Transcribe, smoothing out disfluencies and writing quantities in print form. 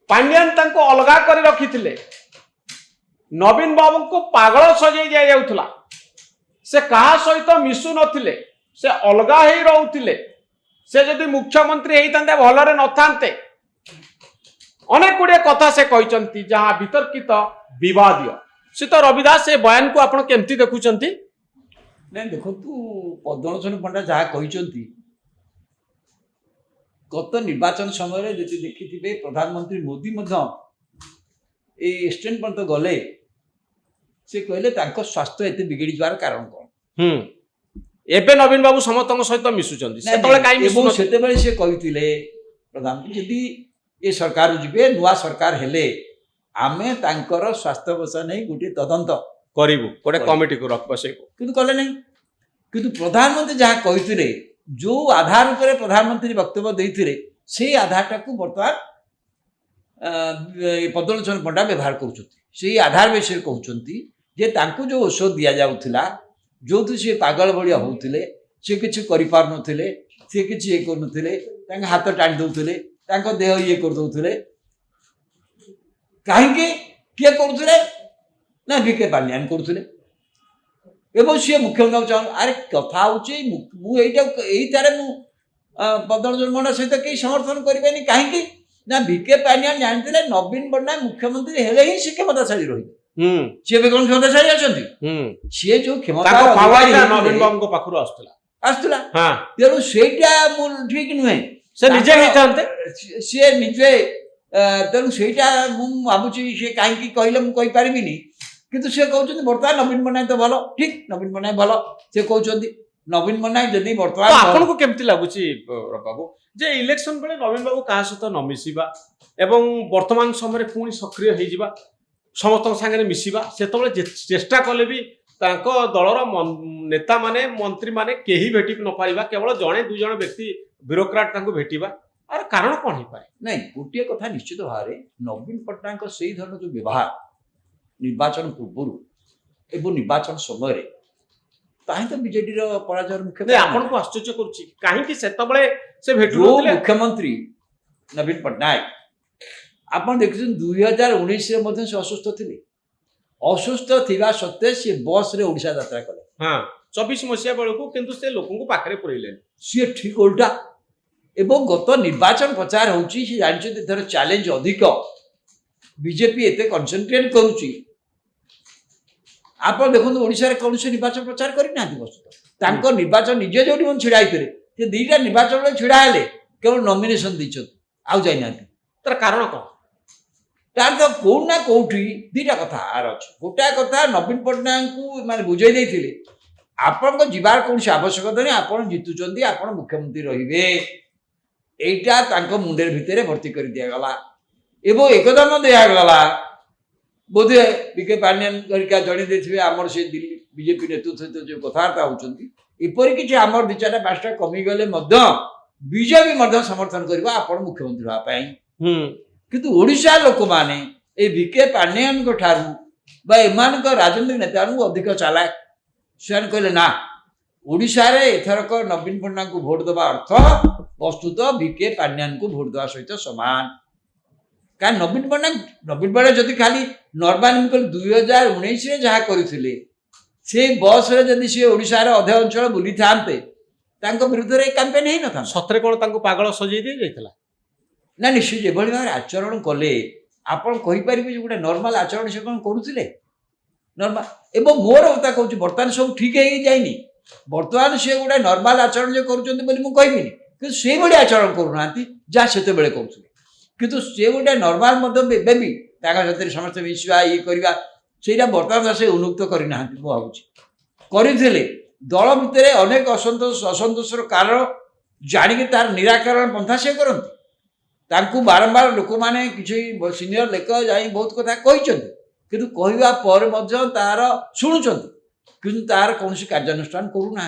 पांड्यान तांको अलगा कर रखिथिले। नवीन बाबू को पागल सजै दिया जाउथला। से कहा सहित मिसु नथिले, से अलगा ही रहउथिले। से जदि मुख्यमंत्री हेइतांते भलरे नथांते। अनेक गुड़े कथा से कहचंती जहां वितर्कित विवादीय। से तो रविदास से बयान को आपण केमती देखुचंती? नहीं देखो तू पद्मलोचन पंडा जहाँ कहते गत निर्वाचन समय जी देखी प्रधानमंत्री मोदी स्टैंड पर्यंत गले से कहले स्वास्थ्य एत बिगड़ी जावार कारण कौन। एबे नवीन बाबू समस्त सहित मिसुचंती सेतेबेले से कहते प्रधानमंत्री जदि ये सरकार जीवे नुआ सरकार हेले आमे तांकर स्वास्थ्य अवस्था नहीं गोटे तदंत करिबु गोटे कमिटी को रख बसेको किंतु कले नहीं। किंतु प्रधानमंत्री जहाँ कहते जो आधार उपर प्रधानमंत्री वक्तव्य देते से आधार टाक बर्तमान पद्मलोचन पंडा व्यवहार कर आधार विषय कहते जे तांको जो औषध दि जाऊला जो थी सी पागल भाया होते सी किसी करें सी किसी ये करें हाथ टाणी दौले देह ये करदे कहीं किए करुले ना विके पांड्यान करुले एवं सी मुख्यमंत्री चाह अरे कथा होईटार पद्मलोचन पंडा सहित कहीं समर्थन करें कहीं ना विके पांड्यान जानते नवीन पट्टनायक मुख्यमंत्री हेले ही सी क्षमताशाली रही सी कौन क्षमताशाली अच्छा सी जो क्षमता नवीन बाबू पाखु आसला तेणु सेटा ठीक नुहे सी निजे तेणु सेटा भावुची सी कहीं कहले मुझे पारिनी किंतु से कहते बर्तमान नवीन पट्टनायक तो भल ठीक नवीन पट्टनायक भल से कहते नवीन पट्टनायक जदि बर्तमान आपन को केमती लागुची बाबू जे इलेक्शन बेले नवीन बाबू का सहित न मिसिबा एवं वर्तमान समय पुणी सक्रिय हो जिबा समस्त संगे मिसिबा सेतबेले चेष्टा कले भी तांको दलर नेता माने मंत्री माने केही भेटी न पारिबा केवल जणे दुई जण व्यक्ति ब्यूरोक्राट तांको भेटिबा आर कारण कोन ही पाए नहीं गोटे कथा निश्चित भाव नवीन पट्टनायक से धरण जो व्यवहार निर्वाचन पूर्व एवं निर्वाचन समय ताही तो बीजेडी पराजय मुख्य आपन को आश्चर्य करूची काहे सेतबेले से भेटु मुख्यमंत्री नवीन पट्टनायक आपन देखिछन 2019 रे मध्ये से असुस्थ थिले असुस्थ थिबा सत्ते से बस रे ओडिशा यात्रा कले हां 24 मसिया बेलको किंतु से लोकन को पाखरे पुरैले सी ठीक उल्टा एवं गत निर्वाचन प्रचार होउची से जानछि थर चैलेंज अधिक बीजेपी एते कंसंट्रेट करूची आप देखो ओडिशा रे कौन से निर्वाचन प्रचार करना वस्तु निर्वाचन निजे जो मन छिड़ा से दीटा निर्वाचन में छिड़ा हेले केवल नॉमिनेशन दी आउ जाइना तार कारण कौन तार तो कौन ना कौटी दीटा कथा आर अच्छे गोटा कथा नवीन पट्टनायक को माने बुझे देते आपण को जीवार कौन से आवश्यकता नहीं आप जितुंट आप मुख्यमंत्री रहिबे एटा तांको मुंडेर भितर भर्ती कर दिगला एवं एकदम दिगला बोधे विके पांड्यान जड़े देते आमर से दिल्ली बीजेपी नेतृत्व सहित जो कथबार्ता होती एपरी किसी आमर दि चार पांचटा कमिगले बीजेपी समर्थन करवा आपण मुख्यमंत्री हाँपाई किंतु ओडिशा लोक माने ए विके पांड्यान ठारू एमान राजनीतिक नेता अधिक चालाक से कहले ना ओडिशा रे एथरक नवीन पट्टनायक को भोट देवा अर्थ वस्तुत विके पांड्यान को भोट देवा सहित सामान क्या नवीन पट्टनायक जदि खाली नॉर्मल 2019 रे जहाँ करथिले से बस रे जदि से ओडिशा रे अधे अंचल बुली थांते तांको विरुद्ध रे कैंपेन हे न था सतरे कोन तांको पागल सजै दे जायतला ना निश्चित जेभली भाव आचरण कले आपण कहि परिबे जे गुटा नॉर्मल आचरण से कोन करूथिले नॉर्मल एवं मोर कथा कहूँ बर्तमान सब ठीक है जाइनी बर्तमान से गोटे नॉर्मल आचरण जो करूँ कि से भाई आचरण करूना जहाँ से करुले किंतु से गोटे नॉर्मल भी समस्त मिसवा ये करवा से बर्तमान से उन्मुक्त करना भावुँ करते दल भितर अनेक असंतोषर कारण जाणिक तार निराकरण पंथा से करती बारंबार लोक मैंने किसी सीनियर लेख जा बहुत कथा कहते कहवा पर तार शुणुंट कि तार कौन कार्यानुष्ठान करूना।